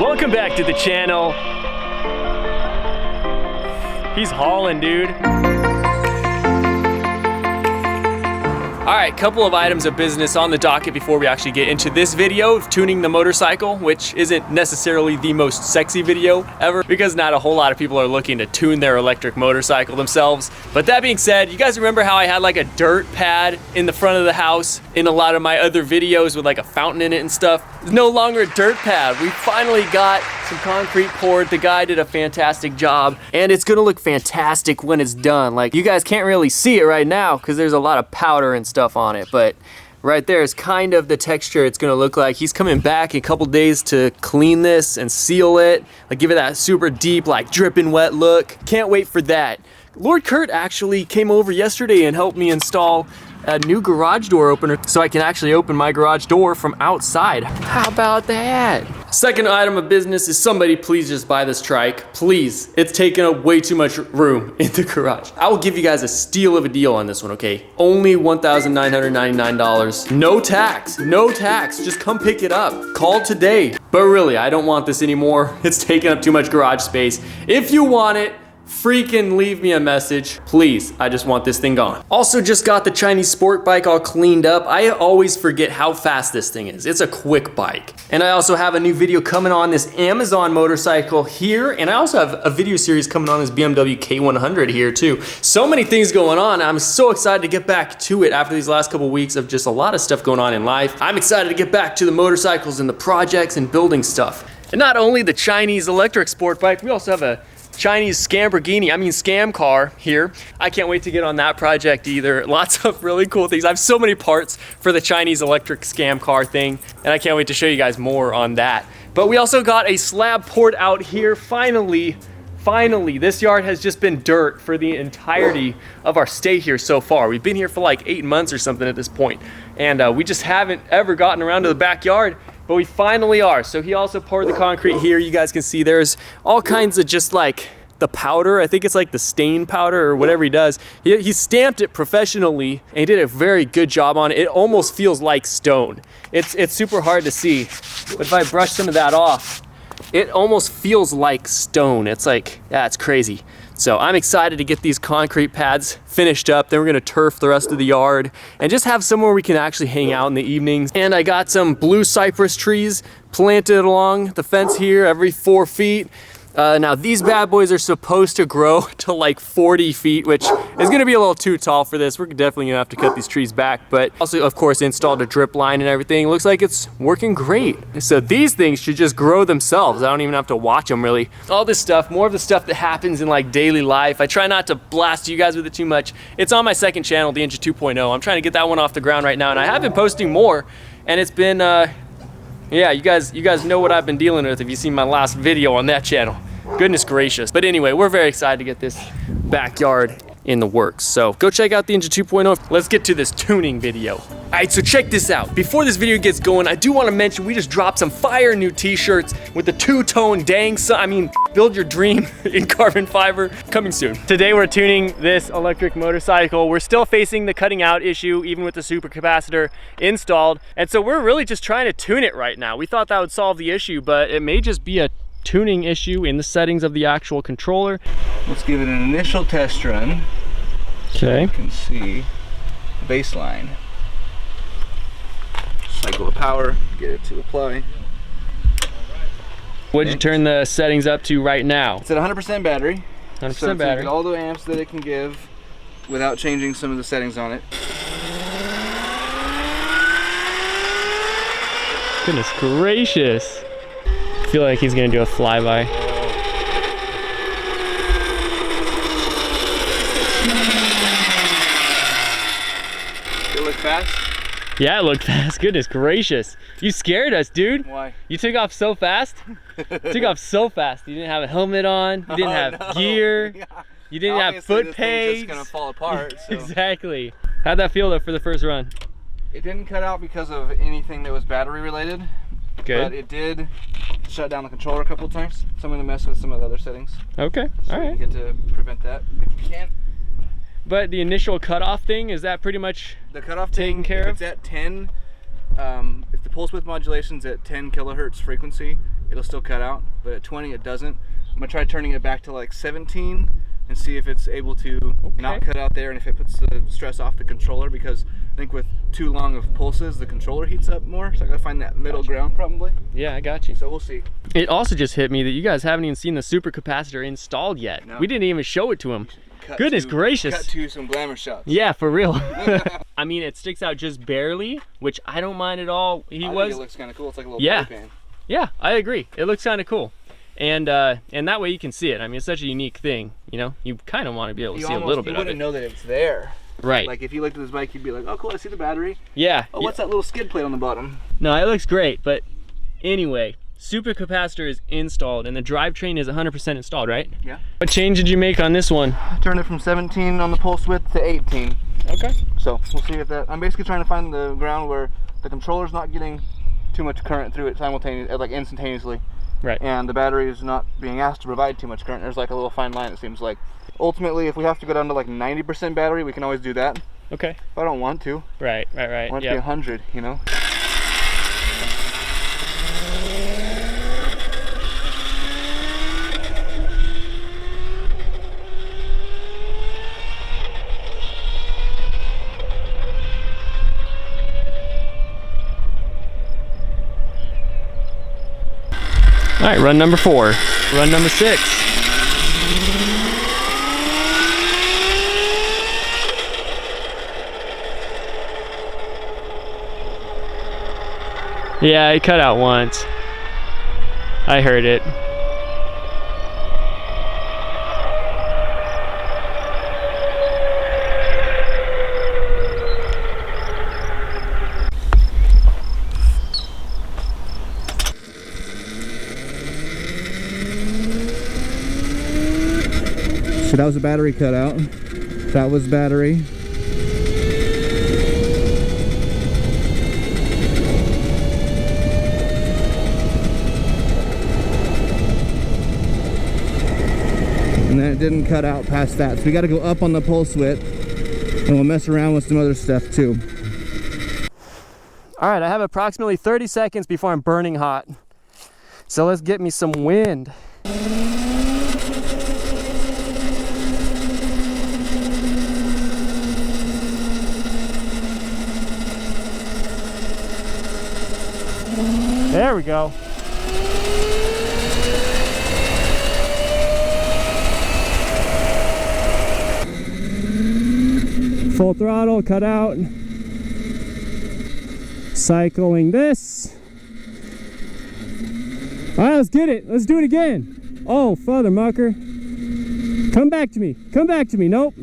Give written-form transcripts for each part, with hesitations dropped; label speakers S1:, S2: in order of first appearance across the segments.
S1: Welcome back to the channel. He's hauling, dude. All right, couple of items of business on the docket before we actually get into this video of tuning the motorcycle, which isn't necessarily the most sexy video ever because not a whole lot of people are looking to tune their electric motorcycle themselves. But that being said, you guys remember how I had like a dirt pad in the front of the house in a lot of my other videos with like a fountain in it and stuff? It's no longer a dirt pad. We finally got some concrete poured. The guy did a fantastic job and it's gonna look fantastic when it's done. Like, you guys can't really see it right now because there's a lot of powder and stuff on it, but right there is kind of the texture it's gonna look like. He's coming back in a couple days to clean this and seal it, like give it that super deep, like dripping wet look. Can't wait for that. Lord Kurt actually came over yesterday and helped me install a new garage door opener so I can actually open my garage door from outside. How about that? Second item of business is somebody please just buy this trike. Please, it's taking up way too much room in the garage. I will give you guys a steal of a deal on this one, okay? Only $1,999. No tax, no tax. Just come pick it up. Call today. But really, I don't want this anymore. It's taking up too much garage space. If you want it, freaking leave me a message, please. I just want this thing gone. Also just got the Chinese sport bike all cleaned up. I always forget how fast this thing is. It's a quick bike. And I also have a new video coming on this Amazon motorcycle here. And I also have a video series coming on this BMW K100 here too. So many things going on. I'm so excited to get back to it after these last couple weeks of just a lot of stuff going on in life. I'm excited to get back to the motorcycles and the projects and building stuff. And not only the Chinese electric sport bike, we also have a Chinese scam car here. I can't wait to get on that project either. Lots of really cool things. I have so many parts for the Chinese electric scam car thing, and I can't wait to show you guys more on that. But we also got a slab poured out here. Finally, this yard has just been dirt for the entirety of our stay here so far. We've been here for like 8 months or something at this point, and we just haven't ever gotten around to the backyard. But we finally are. So he also poured the concrete here. You guys can see there's all kinds of just like the powder. I think it's like the stain powder or whatever he does. He stamped it professionally and he did a very good job on it. It almost feels like stone. It's super hard to see. But if I brush some of that off, it almost feels like stone. It's like, yeah, it's crazy. So I'm excited to get these concrete pads finished up. Then we're gonna turf the rest of the yard and just have somewhere we can actually hang out in the evenings. And I got some blue cypress trees planted along the fence here every 4 feet. Now these bad boys are supposed to grow to like 40 feet, which is gonna be a little too tall for this. We're definitely gonna have to cut these trees back, but also of course installed a drip line and everything. Looks like it's working great. So these things should just grow themselves. I don't even have to watch them really. All this stuff, more of the stuff that happens in like daily life. I try not to blast you guys with it too much. It's on my second channel, the Inja 2.0. I'm trying to get that one off the ground right now, and I have been posting more, and it's been, yeah, you guys know what I've been dealing with if you've seen my last video on that channel. Goodness gracious. But anyway, we're very excited to get this backyard in the works. So go check out the Inja 2.0. Let's get to this tuning video. All right, so check this out. Before this video gets going, I do want to mention we just dropped some fire new t-shirts with the two-tone build your dream in carbon fiber, coming soon. Today we're tuning this electric motorcycle. We're still facing the cutting out issue even with the supercapacitor installed. And so we're really just trying to tune it right now. We thought that would solve the issue, but it may just be a tuning issue in the settings of the actual controller.
S2: Let's give it an initial test run.
S1: Okay.
S2: So you can see the baseline. Cycle the power, get it to apply.
S1: What'd you turn the settings up to right now?
S2: It's at 100% battery.
S1: 100%
S2: so
S1: battery.
S2: All the amps that it can give without changing some of the settings on it.
S1: Goodness gracious. I feel like he's gonna do a flyby.
S2: It look fast?
S1: Yeah, it looked fast. Goodness gracious. You scared us, dude.
S2: Why?
S1: You took off so fast. Took off so fast. You didn't have a helmet on. You didn't have gear.
S2: Yeah.
S1: You didn't have foot pegs.
S2: It's just gonna fall apart. So.
S1: Exactly. How'd that feel though for the first run?
S2: It didn't cut out because of anything that was battery related.
S1: Good.
S2: But it did shut down the controller a couple of times. So I'm going to mess with some of the other settings.
S1: Okay,
S2: so
S1: all right.
S2: You get to prevent that if you can.
S1: But the initial cutoff thing, is that pretty much
S2: the cutoff
S1: taken care of?
S2: If it's at 10, if the pulse width modulation's at 10 kilohertz frequency, it'll still cut out, but at 20 it doesn't. I'm gonna try turning it back to like 17 and see if it's able to not cut out there, and if it puts the stress off the controller, because I think with too long of pulses, the controller heats up more. So I gotta find that middle ground probably.
S1: Yeah, I got you.
S2: So we'll see.
S1: It also just hit me that you guys haven't even seen the super capacitor installed yet. No. We didn't even show it to him. Goodness gracious.
S2: Cut to some glamour shots.
S1: Yeah, for real. I mean, it sticks out just barely, which I don't mind at all. I think it
S2: looks kind of cool. It's like a little pan.
S1: Yeah, I agree. It looks kind of cool. And that way you can see it. I mean, it's such a unique thing, you know? You kind of want to be able to see a little bit of it.
S2: You wouldn't know that it's there.
S1: Right.
S2: Like if you looked at this bike, you'd be like, oh cool, I see the battery.
S1: Yeah.
S2: Oh, what's that little skid plate on the bottom?
S1: No, it looks great, but anyway, super capacitor is installed and the drivetrain is 100% installed, right?
S2: Yeah.
S1: What change did you make on this one?
S2: Turned it from 17 on the pulse width to 18.
S1: Okay.
S2: So we'll see if that, I'm basically trying to find the ground where the controller's not getting too much current through it simultaneously, like instantaneously.
S1: Right.
S2: And the battery is not being asked to provide too much current. There's like a little fine line, it seems like. Ultimately, if we have to go down to like 90% battery, we can always do that.
S1: Okay.
S2: If I don't want to.
S1: Right.
S2: I want it to be 100, you know?
S1: All right, run number 4. Run number 6. Yeah, it cut out once. I heard it.
S2: So that was a battery cutout. That was battery. And then it didn't cut out past that. So we got to go up on the pulse width, and we'll mess around with some other stuff too.
S1: All right, I have approximately 30 seconds before I'm burning hot. So let's get me some wind. There we go. Full throttle, cut out. Cycling this. All right, let's get it. Let's do it again. Oh, father mucker. Come back to me. Come back to me. Nope.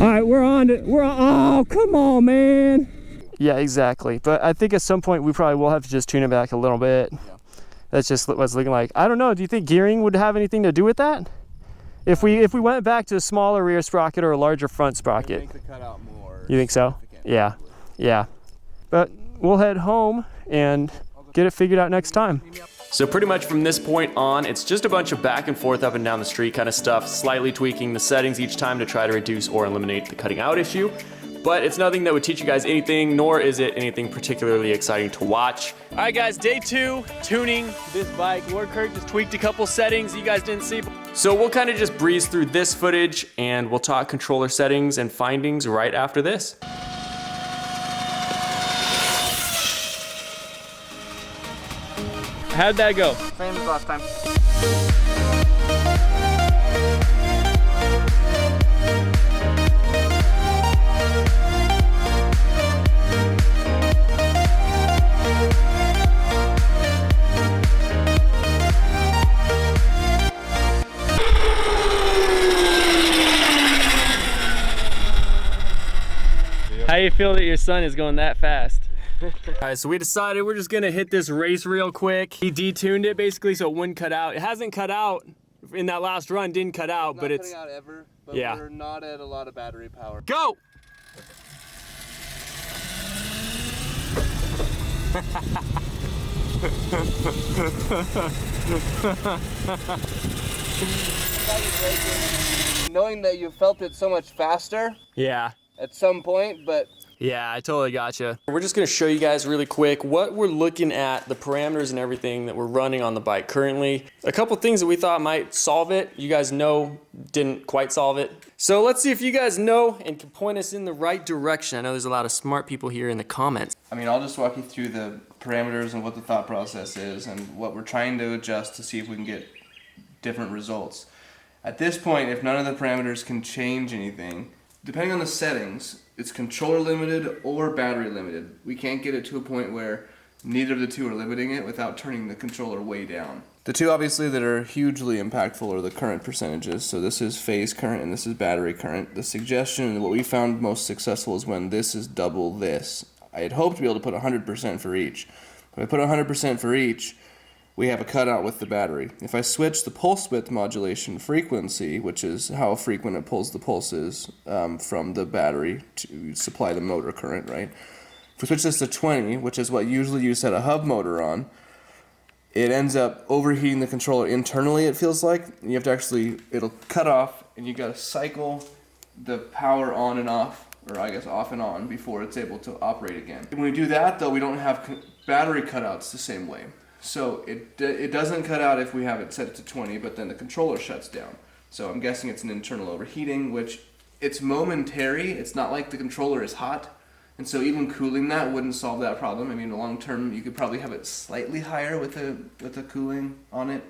S1: All right, we're on it. Oh, come on, man. Yeah, exactly. But I think at some point we probably will have to just tune it back a little bit. Yeah. That's just what it's looking like. I don't know. Do you think gearing would have anything to do with that? If we went back to a smaller rear sprocket or a larger front sprocket.
S2: Make the cutout more.
S1: You think so? Yeah. Yeah. But we'll head home and get it figured out next time. So pretty much from this point on, it's just a bunch of back and forth up and down the street kind of stuff, slightly tweaking the settings each time to try to reduce or eliminate the cutting out issue. But it's nothing that would teach you guys anything, nor is it anything particularly exciting to watch. All right guys, day 2, tuning this bike. Lord Kirk just tweaked a couple settings you guys didn't see. So we'll kind of just breeze through this footage and we'll talk controller settings and findings right after this. How'd that go?
S2: Same as last time.
S1: How you feel that your son is going that fast? All right, so we decided we're just gonna hit this race real quick. He detuned it basically so it wouldn't cut out. It hasn't cut out in that last run, didn't cut out, but it's
S2: not cutting out ever, but
S1: yeah.
S2: We're not at a lot of battery power.
S1: Go!
S2: Knowing that you felt it so much faster.
S1: Yeah.
S2: At some point, but
S1: Yeah, I totally gotcha. We're just gonna show you guys really quick what we're looking at, the parameters and everything that we're running on the bike currently. A couple things that we thought might solve it, you guys know didn't quite solve it. So let's see if you guys know and can point us in the right direction. I know there's a lot of smart people here in the comments.
S2: I mean, I'll just walk you through the parameters and what the thought process is and what we're trying to adjust to see if we can get different results. At this point, if none of the parameters can change anything, depending on the settings, it's controller limited or battery limited. We can't get it to a point where neither of the two are limiting it without turning the controller way down. The two obviously that are hugely impactful are the current percentages. So this is phase current and this is battery current. The suggestion and what we found most successful is when this is double this. I had hoped to be able to put 100% for each. If I put 100% for each, we have a cutout with the battery. If I switch the pulse width modulation frequency, which is how frequent it pulls the pulses from the battery to supply the motor current, right? If we switch this to 20, which is what usually you set a hub motor on, it ends up overheating the controller internally, it feels like. You have to actually, it'll cut off, and you gotta cycle the power on and off, or I guess off and on, before it's able to operate again. When we do that, though, we don't have battery cutouts the same way. So it doesn't cut out if we have it set to 20, but then the controller shuts down. So I'm guessing it's an internal overheating, which it's momentary. It's not like the controller is hot. And so even cooling that wouldn't solve that problem. I mean, in the long term, you could probably have it slightly higher with the cooling on it.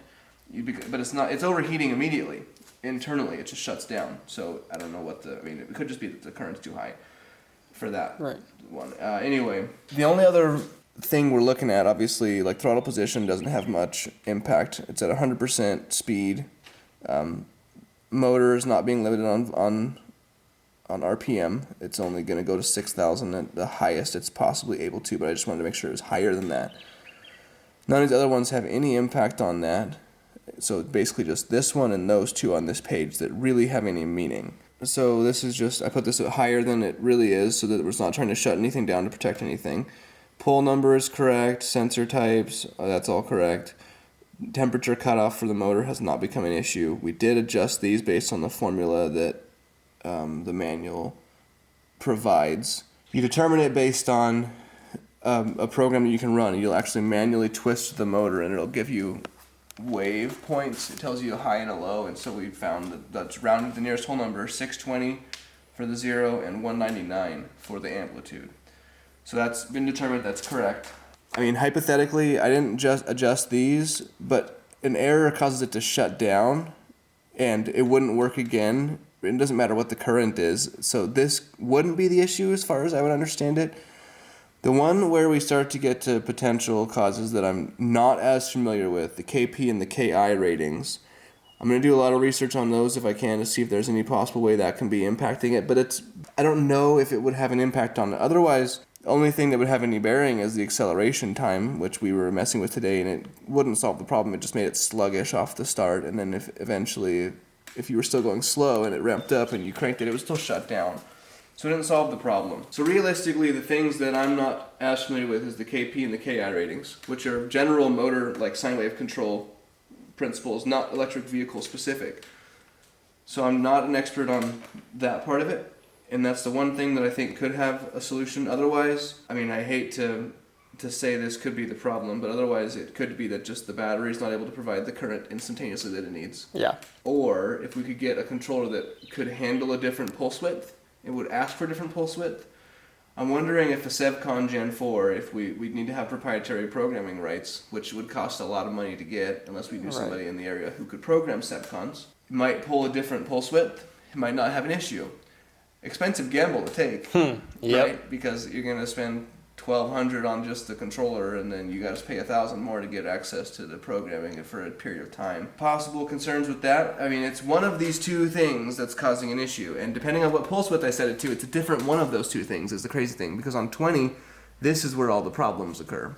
S2: But it's not, it's overheating immediately. Internally, it just shuts down. So I don't know what I mean, it could just be that the current's too high for that one. Anyway, the only other thing we're looking at, obviously, like throttle position doesn't have much impact. It's at 100% speed. Motor is not being limited on RPM. It's only going to go to 6,000 at the highest it's possibly able to, but I just wanted to make sure it was higher than that. None of these other ones have any impact on that. So basically just this one and those two on this page that really have any meaning. So this is just, I put this at higher than it really is so that it's not trying to shut anything down to protect anything. Pull number is correct, sensor types, that's all correct. Temperature cutoff for the motor has not become an issue. We did adjust these based on the formula that the manual provides. You determine it based on a program that you can run. You'll actually manually twist the motor and it'll give you wave points. It tells you a high and a low, and so we found that's rounded the nearest whole number, 620 for the 0 and 199 for the amplitude. So that's been determined, that's correct. I mean, hypothetically, I didn't just adjust these, but an error causes it to shut down and it wouldn't work again. It doesn't matter what the current is. So this wouldn't be the issue as far as I would understand it. The one where we start to get to potential causes that I'm not as familiar with, the KP and the KI ratings, I'm going to do a lot of research on those if I can to see if there's any possible way that can be impacting it. But I don't know if it would have an impact on it. Otherwise, the only thing that would have any bearing is the acceleration time, which we were messing with today, and it wouldn't solve the problem. It just made it sluggish off the start, and then if you were still going slow and it ramped up and you cranked it, it would still shut down. So it didn't solve the problem. So realistically, the things that I'm not as familiar with is the KP and the KI ratings, which are general motor, like sine wave control principles, not electric vehicle specific. So I'm not an expert on that part of it, and that's the one thing that I think could have a solution. Otherwise, I mean, I hate to say this could be the problem, but otherwise it could be that just the battery is not able to provide the current instantaneously that it needs.
S1: Yeah.
S2: Or if we could get a controller that could handle a different pulse width, it would ask for a different pulse width. I'm wondering if the Sevcon Gen 4, if we'd need to have proprietary programming rights, which would cost a lot of money to get unless we knew somebody in the area who could program Sevcons. It might pull a different pulse width. It might not have an issue. Expensive gamble to take, right? Because you're going to spend $1,200 on just the controller, and then you got to pay $1,000 more to get access to the programming for a period of time. Possible concerns with that? I mean, it's one of these two things that's causing an issue, and depending on what pulse width I set it to, it's a different one of those two things is the crazy thing, because on 20, this is where all the problems occur.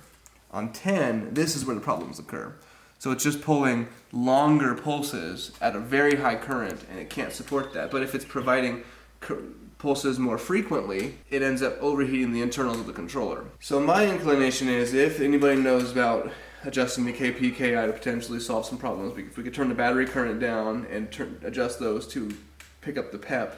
S2: On 10, this is where the problems occur. So it's just pulling longer pulses at a very high current, and it can't support that. But if it's providing pulses more frequently, it ends up overheating the internals of the controller. So my inclination is, if anybody knows about adjusting the KP, KI to potentially solve some problems, if we could turn the battery current down and adjust those to pick up the PEP,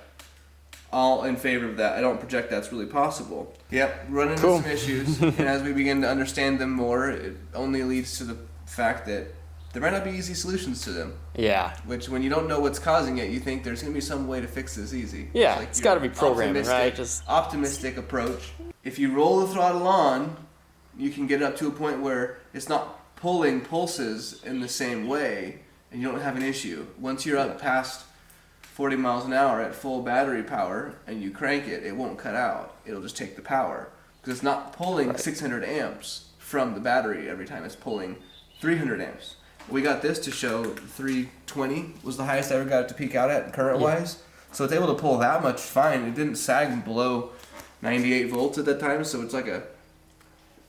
S2: all in favor of that. I don't project that's really possible. Yep, run into some issues, and as we begin to understand them more, it only leads to the fact that there might not be easy solutions to them.
S1: Yeah.
S2: Which, when you don't know what's causing it, you think there's going to be some way to fix this easy.
S1: Yeah, it's got to be programming, right?
S2: Just optimistic approach. If you roll the throttle on, you can get up to a point where it's not pulling pulses in the same way, and you don't have an issue. Once you're up past 40 miles an hour at full battery power and you crank it, it won't cut out. It'll just take the power. Because it's not pulling 600 amps from the battery every time. It's pulling 300 amps. We got this to show 320 was the highest I ever got it to peak out at current-wise. So it's able to pull that much fine. It didn't sag below 98 volts at that time, so it's like a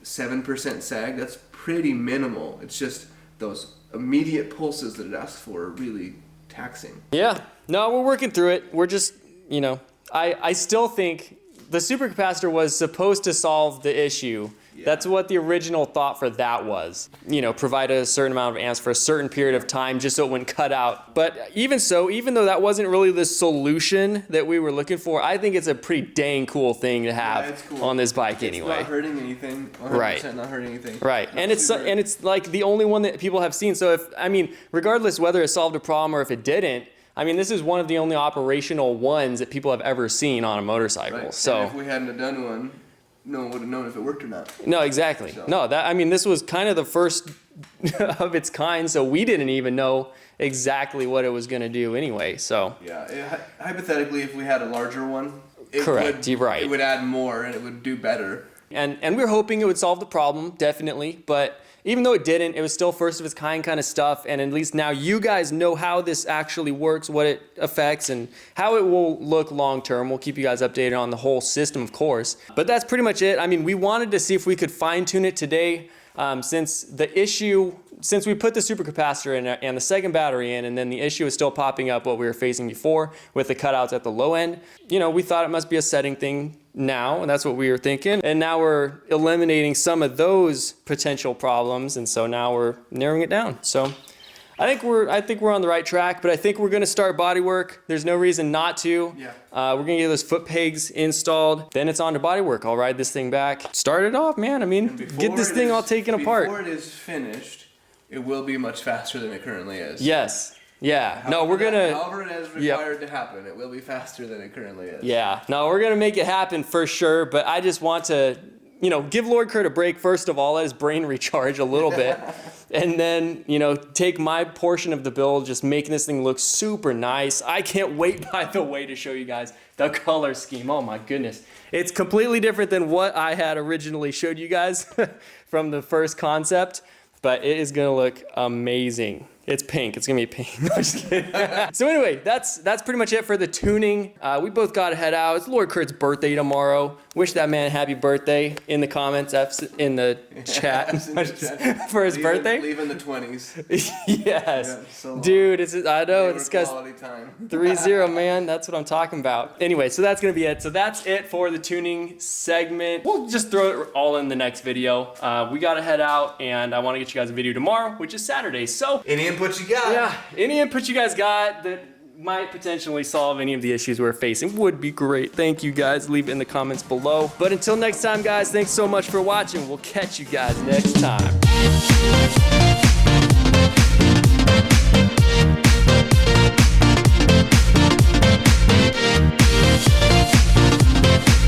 S2: 7% sag. That's pretty minimal. It's just those immediate pulses that it asks for are really taxing.
S1: Yeah. No, we're working through it. We're just, you know, I still think the supercapacitor was supposed to solve the issue. Yeah. That's what the original thought for that was. You know, provide a certain amount of amps for a certain period of time just so it wouldn't cut out. But even so, even though that wasn't really the solution that we were looking for, I think it's a pretty dang cool thing to have on this bike anyway.
S2: It's not hurting anything. 100%
S1: right.
S2: Not hurting anything.
S1: Right. And it's like the only one that people have seen. So if, I mean, regardless whether it solved a problem or if it didn't, I mean, this is one of the only operational ones that people have ever seen on a motorcycle.
S2: Right.
S1: So
S2: and if we hadn't have done one, no one would have known if it worked or not.
S1: No, exactly. So. No, that, I mean, this was kind of the first of its kind, so we didn't even know exactly what it was going to do anyway. So
S2: yeah, hypothetically, if we had a larger one,
S1: it
S2: would add more and it would do better.
S1: And we were hoping it would solve the problem, definitely, but even though it didn't, it was still first of its kind of stuff, and at least now you guys know how this actually works, what it affects, and how it will look long term. We'll keep you guys updated on the whole system, of course. But that's pretty much it. I mean, we wanted to see if we could fine tune it today, since we put the supercapacitor in and the second battery in, and then the issue is still popping up what we were facing before with the cutouts at the low end. You know, we thought it must be a setting thing now, and that's what we were thinking. And now we're eliminating some of those potential problems, and so now we're narrowing it down. So I think we're on the right track, but I think we're gonna start Bodywork. There's no reason not to.
S2: Yeah.
S1: We're gonna get those foot pegs installed. Then it's on to Bodywork. I'll ride this thing back. Start it off, man. I mean, get this thing all taken apart.
S2: Before it is finished, it will be much faster than it currently is.
S1: Yes. Yeah.
S2: However it is required to happen, it will be faster than it currently is.
S1: Yeah. No, we're gonna make it happen for sure. But I just want to, you know, give Lord Kurt a break first of all, let his brain recharge a little bit, and then, you know, take my portion of the build, just making this thing look super nice. I can't wait, by the way, to show you guys the color scheme. Oh my goodness, it's completely different than what I had originally showed you guys from the first concept, but it is gonna look amazing. It's pink. It's gonna be pink. No, I'm just kidding. So anyway, that's pretty much it for the tuning. We both got to head out. It's Lord Kurt's birthday tomorrow. Wish that man a happy birthday in the comments, in the chat for his birthday.
S2: Leave in the 20s.
S1: Yes,
S2: yeah, so
S1: dude. I know this guy's
S2: quality time.
S1: 3-0, man. That's what I'm talking about. Anyway, so that's gonna be it. So that's it for the tuning segment. We'll just throw it all in the next video. We gotta head out, and I want to get you guys a video tomorrow, which is Saturday. So
S2: any input you got?
S1: Yeah, any input you guys got that might potentially solve any of the issues we're facing would be great. Thank you guys. Leave it in the comments below. But until next time, guys, thanks so much for watching. We'll catch you guys next time.